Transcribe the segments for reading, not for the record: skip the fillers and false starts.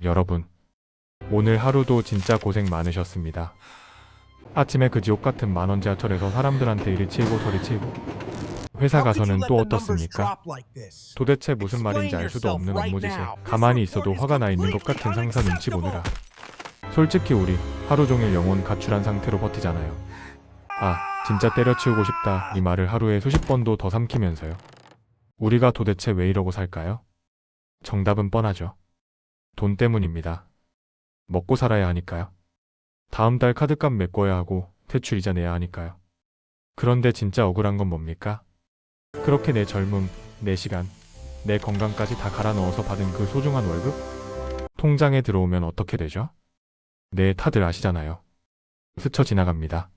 여러분, 오늘 하루도 진짜 고생 많으셨습니다. 아침에 그 지옥 같은 만원 지하철에서 사람들한테 이리 치이고 저리 치이고 회사 가서는 또 어떻습니까? 도대체 무슨 말인지 알 수도 없는 업무 지시, 가만히 있어도 화가 나 있는 것 같은 상사 눈치 보느라 솔직히 우리 하루 종일 영혼 가출한 상태로 버티잖아요. 아, 진짜 때려치우고 싶다 이 말을 하루에 수십 번도 더 삼키면서요. 우리가 도대체 왜 이러고 살까요? 정답은 뻔하죠. 돈 때문입니다. 먹고 살아야 하니까요. 다음 달 카드값 메꿔야 하고 대출 이자 내야 하니까요. 그런데 진짜 억울한 건 뭡니까? 그렇게 내 젊음, 내 시간, 내 건강까지 다 갈아 넣어서 받은 그 소중한 월급? 통장에 들어오면 어떻게 되죠? 네, 다들 아시잖아요. 스쳐 지나갑니다.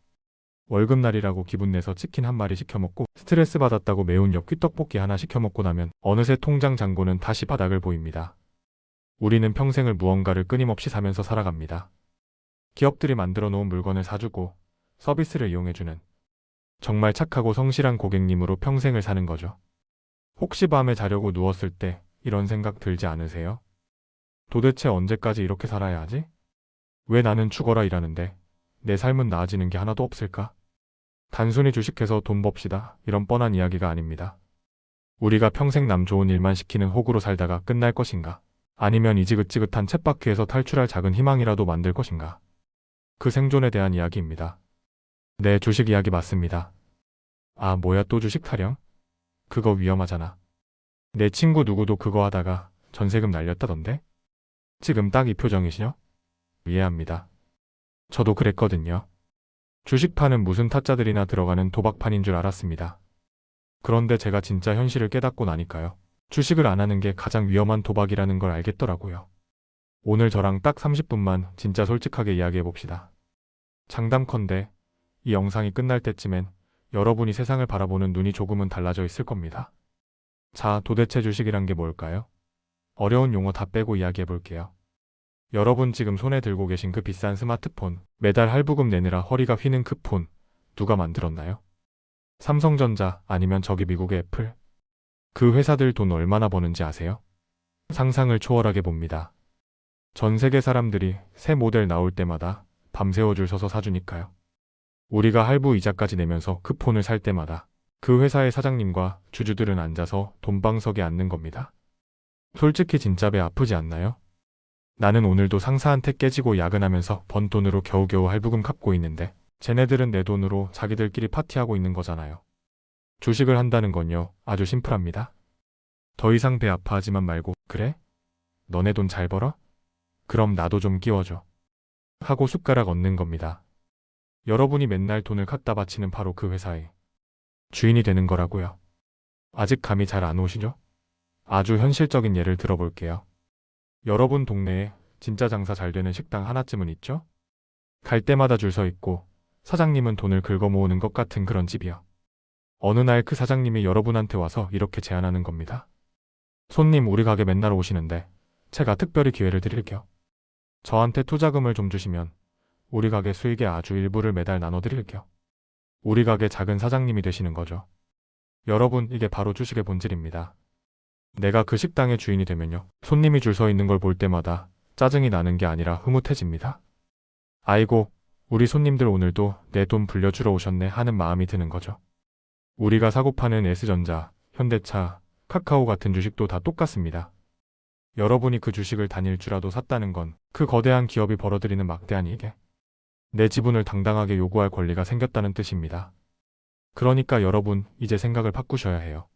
월급날이라고 기분 내서 치킨 한 마리 시켜 먹고 스트레스 받았다고 매운 엽기떡볶이 하나 시켜 먹고 나면 어느새 통장 잔고는 다시 바닥을 보입니다. 우리는 평생을 무언가를 끊임없이 사면서 살아갑니다. 기업들이 만들어 놓은 물건을 사주고 서비스를 이용해주는 정말 착하고 성실한 고객님으로 평생을 사는 거죠. 혹시 밤에 자려고 누웠을 때 이런 생각 들지 않으세요? 도대체 언제까지 이렇게 살아야 하지? 왜 나는 죽어라 일하는데 내 삶은 나아지는 게 하나도 없을까? 단순히 주식해서 돈 법시다 이런 뻔한 이야기가 아닙니다. 우리가 평생 남 좋은 일만 시키는 호구로 살다가 끝날 것인가? 아니면 이 지긋지긋한 쳇바퀴에서 탈출할 작은 희망이라도 만들 것인가? 그 생존에 대한 이야기입니다. 네, 주식 이야기 맞습니다. 아, 뭐야 또 주식 타령? 그거 위험하잖아. 내 친구 누구도 그거 하다가 전세금 날렸다던데? 지금 딱 이 표정이시죠? 이해합니다. 저도 그랬거든요. 주식판은 무슨 타짜들이나 들어가는 도박판인 줄 알았습니다. 그런데 제가 진짜 현실을 깨닫고 나니까요. 주식을 안 하는 게 가장 위험한 도박이라는 걸 알겠더라고요. 오늘 저랑 딱 30분만 진짜 솔직하게 이야기해봅시다. 장담컨대 이 영상이 끝날 때쯤엔 여러분이 세상을 바라보는 눈이 조금은 달라져 있을 겁니다. 자, 도대체 주식이란 게 뭘까요? 어려운 용어 다 빼고 이야기해볼게요. 여러분 지금 손에 들고 계신 그 비싼 스마트폰, 매달 할부금 내느라 허리가 휘는 그 폰, 누가 만들었나요? 삼성전자 아니면 저기 미국의 애플? 그 회사들 돈 얼마나 버는지 아세요? 상상을 초월하게 봅니다. 전 세계 사람들이 새 모델 나올 때마다 밤새워 줄 서서 사주니까요. 우리가 할부 이자까지 내면서 그 폰을 살 때마다 그 회사의 사장님과 주주들은 앉아서 돈방석에 앉는 겁니다. 솔직히 진짜 배 아프지 않나요? 나는 오늘도 상사한테 깨지고 야근하면서 번 돈으로 겨우겨우 할부금 갚고 있는데 쟤네들은 내 돈으로 자기들끼리 파티하고 있는 거잖아요. 주식을 한다는 건요, 아주 심플합니다. 더 이상 배 아파하지만 말고 그래? 너네 돈 잘 벌어? 그럼 나도 좀 끼워줘. 하고 숟가락 얹는 겁니다. 여러분이 맨날 돈을 갖다 바치는 바로 그 회사의 주인이 되는 거라고요. 아직 감이 잘 안 오시죠? 아주 현실적인 예를 들어볼게요. 여러분 동네에 진짜 장사 잘 되는 식당 하나쯤은 있죠? 갈 때마다 줄 서 있고 사장님은 돈을 긁어 모으는 것 같은 그런 집이요. 어느 날 그 사장님이 여러분한테 와서 이렇게 제안하는 겁니다. 손님, 우리 가게 맨날 오시는데 제가 특별히 기회를 드릴게요. 저한테 투자금을 좀 주시면 우리 가게 수익의 아주 일부를 매달 나눠드릴게요. 우리 가게 작은 사장님이 되시는 거죠. 여러분, 이게 바로 주식의 본질입니다. 내가 그 식당의 주인이 되면요, 손님이 줄 서 있는 걸 볼 때마다 짜증이 나는 게 아니라 흐뭇해집니다. 아이고, 우리 손님들 오늘도 내 돈 불려주러 오셨네 하는 마음이 드는 거죠. 우리가 사고 파는 S전자, 현대차, 카카오 같은 주식도 다 똑같습니다. 여러분이 그 주식을 단일주라도 샀다는 건 그 거대한 기업이 벌어들이는 막대한 이익에 내 지분을 당당하게 요구할 권리가 생겼다는 뜻입니다. 그러니까 여러분, 이제 생각을 바꾸셔야 해요.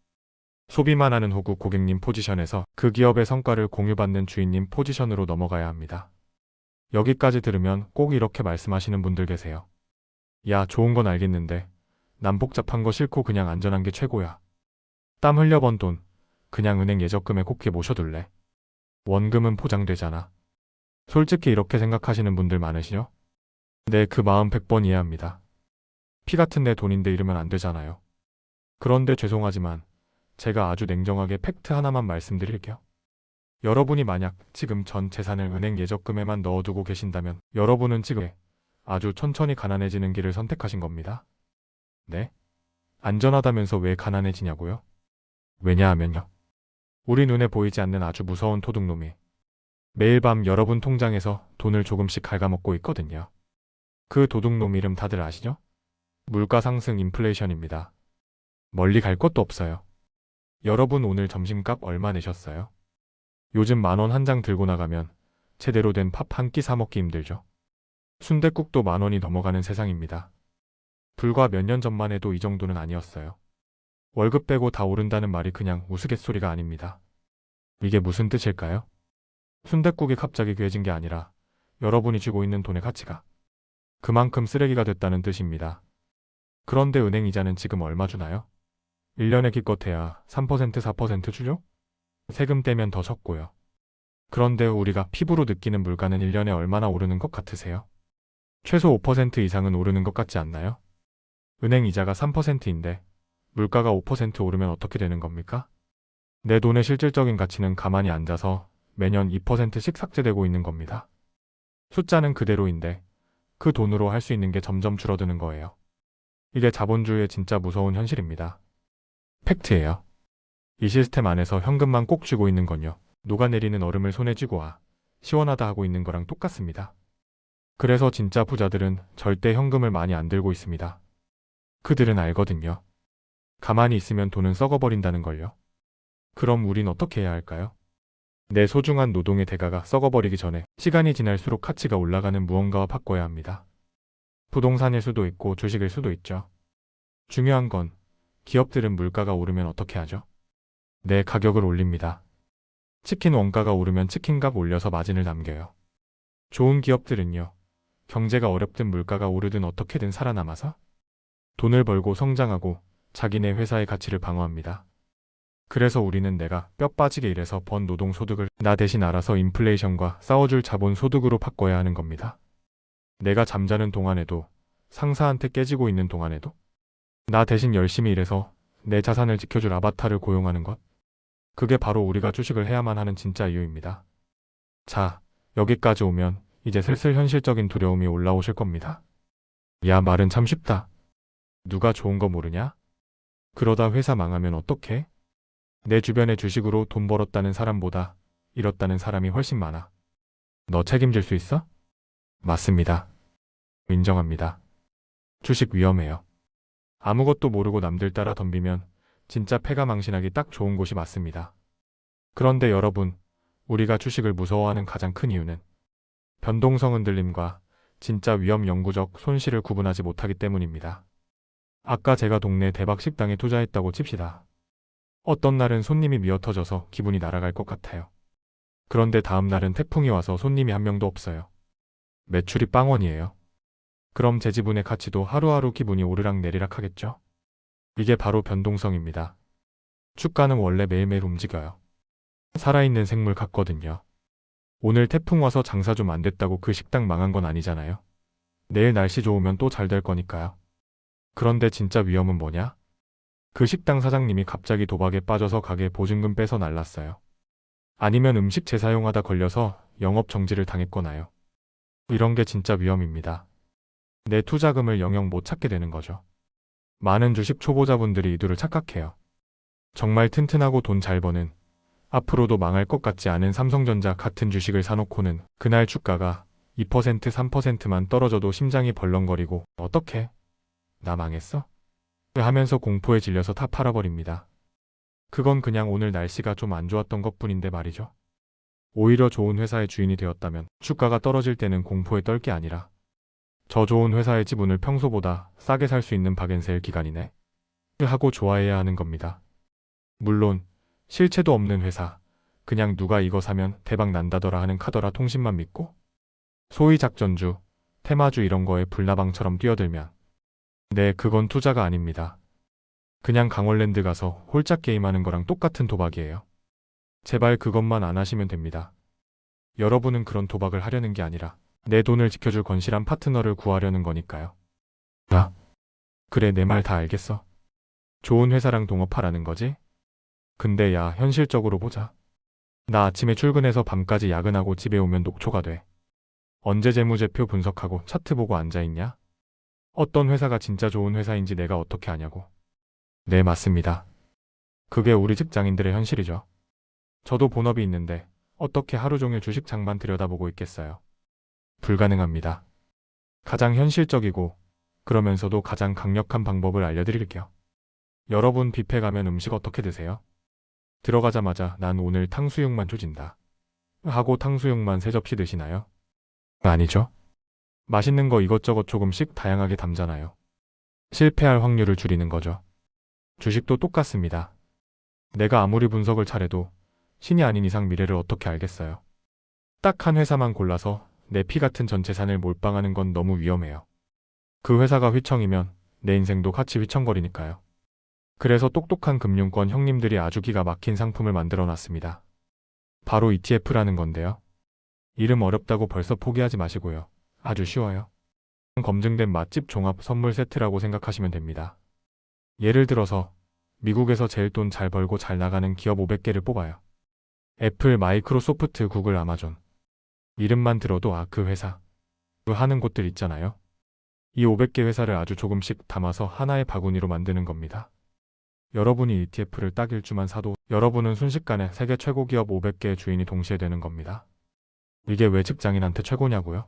소비만 하는 호구 고객님 포지션에서 그 기업의 성과를 공유받는 주인님 포지션으로 넘어가야 합니다. 여기까지 들으면 꼭 이렇게 말씀하시는 분들 계세요. 야, 좋은 건 알겠는데 난 복잡한 거 싫고 그냥 안전한 게 최고야. 땀 흘려 번 돈 그냥 은행 예적금에 곱게 모셔둘래. 원금은 포장되잖아. 솔직히 이렇게 생각하시는 분들 많으시죠? 네, 그 마음 100번 이해합니다. 피 같은 내 돈인데 이러면 안 되잖아요. 그런데 죄송하지만 제가 아주 냉정하게 팩트 하나만 말씀드릴게요. 여러분이 만약 지금 전 재산을 은행 예적금에만 넣어두고 계신다면 여러분은 지금 아주 천천히 가난해지는 길을 선택하신 겁니다. 네? 안전하다면서 왜 가난해지냐고요? 왜냐하면요, 우리 눈에 보이지 않는 아주 무서운 도둑놈이 매일 밤 여러분 통장에서 돈을 조금씩 갉아먹고 있거든요. 그 도둑놈 이름 다들 아시죠? 물가 상승 인플레이션입니다. 멀리 갈 것도 없어요. 여러분 오늘 점심값 얼마 내셨어요? 요즘 10,000원 한 장 들고 나가면 제대로 된 밥 한 끼 사 먹기 힘들죠. 순댓국도 10,000원이 넘어가는 세상입니다. 불과 몇 년 전만 해도 이 정도는 아니었어요. 월급 빼고 다 오른다는 말이 그냥 우스갯소리가 아닙니다. 이게 무슨 뜻일까요? 순댓국이 갑자기 귀해진 게 아니라 여러분이 쥐고 있는 돈의 가치가 그만큼 쓰레기가 됐다는 뜻입니다. 그런데 은행 이자는 지금 얼마 주나요? 1년에 기껏해야 3% 4% 주죠? 세금 떼면 더 적고요. 그런데 우리가 피부로 느끼는 물가는 1년에 얼마나 오르는 것 같으세요? 최소 5% 이상은 오르는 것 같지 않나요? 은행 이자가 3%인데 물가가 5% 오르면 어떻게 되는 겁니까? 내 돈의 실질적인 가치는 가만히 앉아서 매년 2%씩 삭제되고 있는 겁니다. 숫자는 그대로인데 그 돈으로 할 수 있는 게 점점 줄어드는 거예요. 이게 자본주의의 진짜 무서운 현실입니다. 팩트예요. 이 시스템 안에서 현금만 꼭 쥐고 있는 건요. 녹아내리는 얼음을 손에 쥐고 와 시원하다 하고 있는 거랑 똑같습니다. 그래서 진짜 부자들은 절대 현금을 많이 안 들고 있습니다. 그들은 알거든요. 가만히 있으면 돈은 썩어버린다는 걸요. 그럼 우린 어떻게 해야 할까요? 내 소중한 노동의 대가가 썩어버리기 전에 시간이 지날수록 가치가 올라가는 무언가와 바꿔야 합니다. 부동산일 수도 있고 주식일 수도 있죠. 중요한 건 기업들은 물가가 오르면 어떻게 하죠? 내 가격을 올립니다. 치킨 원가가 오르면 치킨값 올려서 마진을 남겨요. 좋은 기업들은요. 경제가 어렵든 물가가 오르든 어떻게든 살아남아서 돈을 벌고 성장하고 자기네 회사의 가치를 방어합니다. 그래서 우리는 내가 뼈 빠지게 일해서 번 노동소득을 나 대신 알아서 인플레이션과 싸워줄 자본소득으로 바꿔야 하는 겁니다. 내가 잠자는 동안에도 상사한테 깨지고 있는 동안에도 나 대신 열심히 일해서 내 자산을 지켜줄 아바타를 고용하는 것. 그게 바로 우리가 주식을 해야만 하는 진짜 이유입니다. 자, 여기까지 오면 이제 슬슬 현실적인 두려움이 올라오실 겁니다. 야, 말은 참 쉽다. 누가 좋은 거 모르냐? 그러다 회사 망하면 어떡해? 내 주변에 주식으로 돈 벌었다는 사람보다 잃었다는 사람이 훨씬 많아. 너 책임질 수 있어? 맞습니다. 인정합니다. 주식 위험해요. 아무것도 모르고 남들 따라 덤비면 진짜 패가 망신하기 딱 좋은 곳이 맞습니다. 그런데 여러분, 우리가 주식을 무서워하는 가장 큰 이유는 변동성 흔들림과 진짜 위험 영구적 손실을 구분하지 못하기 때문입니다. 아까 제가 동네 대박 식당에 투자했다고 칩시다. 어떤 날은 손님이 미어터져서 기분이 날아갈 것 같아요. 그런데 다음 날은 태풍이 와서 손님이 한 명도 없어요. 매출이 빵원이에요. 그럼 제 지분의 가치도 하루하루 기분이 오르락 내리락 하겠죠? 이게 바로 변동성입니다. 주가는 원래 매일매일 움직여요. 살아있는 생물 같거든요. 오늘 태풍 와서 장사 좀 안 됐다고 그 식당 망한 건 아니잖아요. 내일 날씨 좋으면 또 잘 될 거니까요. 그런데 진짜 위험은 뭐냐? 그 식당 사장님이 갑자기 도박에 빠져서 가게 보증금 빼서 날랐어요. 아니면 음식 재사용하다 걸려서 영업 정지를 당했거나요. 이런 게 진짜 위험입니다. 내 투자금을 영영 못 찾게 되는 거죠. 많은 주식 초보자분들이 이들을 착각해요. 정말 튼튼하고 돈 잘 버는 앞으로도 망할 것 같지 않은 삼성전자 같은 주식을 사놓고는 그날 주가가 2% 3%만 떨어져도 심장이 벌렁거리고 어떡해? 나 망했어? 하면서 공포에 질려서 다 팔아버립니다. 그건 그냥 오늘 날씨가 좀 안 좋았던 것뿐인데 말이죠. 오히려 좋은 회사의 주인이 되었다면 주가가 떨어질 때는 공포에 떨 게 아니라 저 좋은 회사의 지분을 평소보다 싸게 살 수 있는 박앤셀 기간이네 하고 좋아해야 하는 겁니다. 물론 실체도 없는 회사, 그냥 누가 이거 사면 대박 난다더라 하는 카더라 통신만 믿고 소위 작전주, 테마주 이런 거에 불나방처럼 뛰어들면 네, 그건 투자가 아닙니다. 그냥 강원랜드 가서 홀짝 게임하는 거랑 똑같은 도박이에요. 제발 그것만 안 하시면 됩니다. 여러분은 그런 도박을 하려는 게 아니라 내 돈을 지켜줄 건실한 파트너를 구하려는 거니까요. 나? 그래, 내 말 다 알겠어. 좋은 회사랑 동업하라는 거지? 근데 야, 현실적으로 보자. 나 아침에 출근해서 밤까지 야근하고 집에 오면 녹초가 돼. 언제 재무제표 분석하고 차트 보고 앉아있냐? 어떤 회사가 진짜 좋은 회사인지 내가 어떻게 아냐고. 네, 맞습니다. 그게 우리 직장인들의 현실이죠. 저도 본업이 있는데 어떻게 하루 종일 주식장만 들여다보고 있겠어요? 불가능합니다. 가장 현실적이고 그러면서도 가장 강력한 방법을 알려드릴게요. 여러분 뷔페 가면 음식 어떻게 드세요? 들어가자마자 난 오늘 탕수육만 조진다 하고 탕수육만 3접시 드시나요? 아니죠. 맛있는 거 이것저것 조금씩 다양하게 담잖아요. 실패할 확률을 줄이는 거죠. 주식도 똑같습니다. 내가 아무리 분석을 잘해도 신이 아닌 이상 미래를 어떻게 알겠어요? 딱 한 회사만 골라서 내 피 같은 전 재산을 몰빵하는 건 너무 위험해요. 그 회사가 휘청이면 내 인생도 같이 휘청거리니까요. 그래서 똑똑한 금융권 형님들이 아주 기가 막힌 상품을 만들어 놨습니다. 바로 ETF라는 건데요. 이름 어렵다고 벌써 포기하지 마시고요. 아주 쉬워요. 검증된 맛집 종합 선물 세트라고 생각하시면 됩니다. 예를 들어서 미국에서 제일 돈 잘 벌고 잘 나가는 기업 500개를 뽑아요. 애플, 마이크로소프트, 구글, 아마존. 이름만 들어도 그 회사 하는 곳들 있잖아요. 이 500개 회사를 아주 조금씩 담아서 하나의 바구니로 만드는 겁니다. 여러분이 ETF를 딱 1주만 사도 여러분은 순식간에 세계 최고 기업 500개의 주인이 동시에 되는 겁니다. 이게 왜 직장인한테 최고냐고요?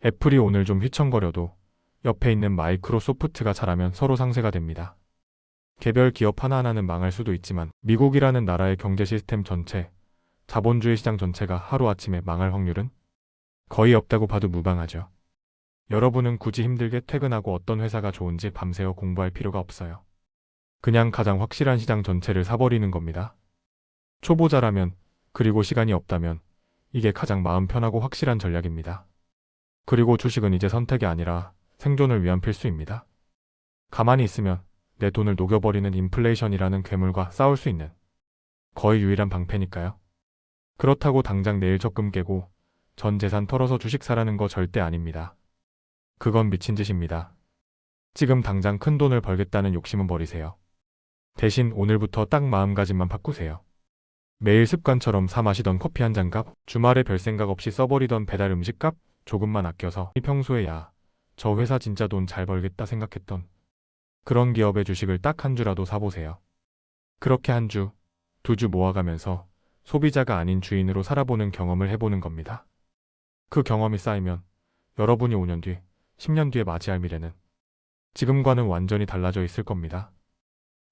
애플이 오늘 좀 휘청거려도 옆에 있는 마이크로소프트가 잘하면 서로 상쇄가 됩니다. 개별 기업 하나하나는 망할 수도 있지만 미국이라는 나라의 경제 시스템 전체, 자본주의 시장 전체가 하루아침에 망할 확률은 거의 없다고 봐도 무방하죠. 여러분은 굳이 힘들게 퇴근하고 어떤 회사가 좋은지 밤새워 공부할 필요가 없어요. 그냥 가장 확실한 시장 전체를 사버리는 겁니다. 초보자라면 그리고 시간이 없다면 이게 가장 마음 편하고 확실한 전략입니다. 그리고 주식은 이제 선택이 아니라 생존을 위한 필수입니다. 가만히 있으면 내 돈을 녹여버리는 인플레이션이라는 괴물과 싸울 수 있는 거의 유일한 방패니까요. 그렇다고 당장 내일 적금 깨고 전 재산 털어서 주식 사라는 거 절대 아닙니다. 그건 미친 짓입니다. 지금 당장 큰 돈을 벌겠다는 욕심은 버리세요. 대신 오늘부터 딱 마음가짐만 바꾸세요. 매일 습관처럼 사 마시던 커피 한 잔 값, 주말에 별 생각 없이 써버리던 배달 음식 값 조금만 아껴서 평소에 저 회사 진짜 돈 잘 벌겠다 생각했던 그런 기업의 주식을 딱 한 주라도 사보세요. 그렇게 한 주, 2주 모아가면서 소비자가 아닌 주인으로 살아보는 경험을 해보는 겁니다. 그 경험이 쌓이면 여러분이 5년 뒤, 10년 뒤에 맞이할 미래는 지금과는 완전히 달라져 있을 겁니다.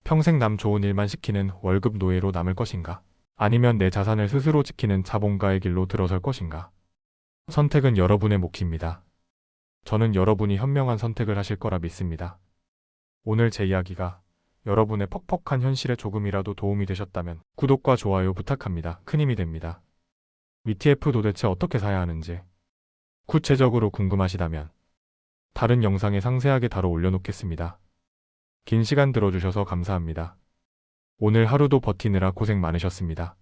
평생 남 좋은 일만 시키는 월급 노예로 남을 것인가? 아니면 내 자산을 스스로 지키는 자본가의 길로 들어설 것인가? 선택은 여러분의 몫입니다. 저는 여러분이 현명한 선택을 하실 거라 믿습니다. 오늘 제 이야기가 여러분의 퍽퍽한 현실에 조금이라도 도움이 되셨다면 구독과 좋아요 부탁합니다. 큰 힘이 됩니다. ETF 도대체 어떻게 사야 하는지 구체적으로 궁금하시다면 다른 영상에 상세하게 다뤄 올려놓겠습니다. 긴 시간 들어주셔서 감사합니다. 오늘 하루도 버티느라 고생 많으셨습니다.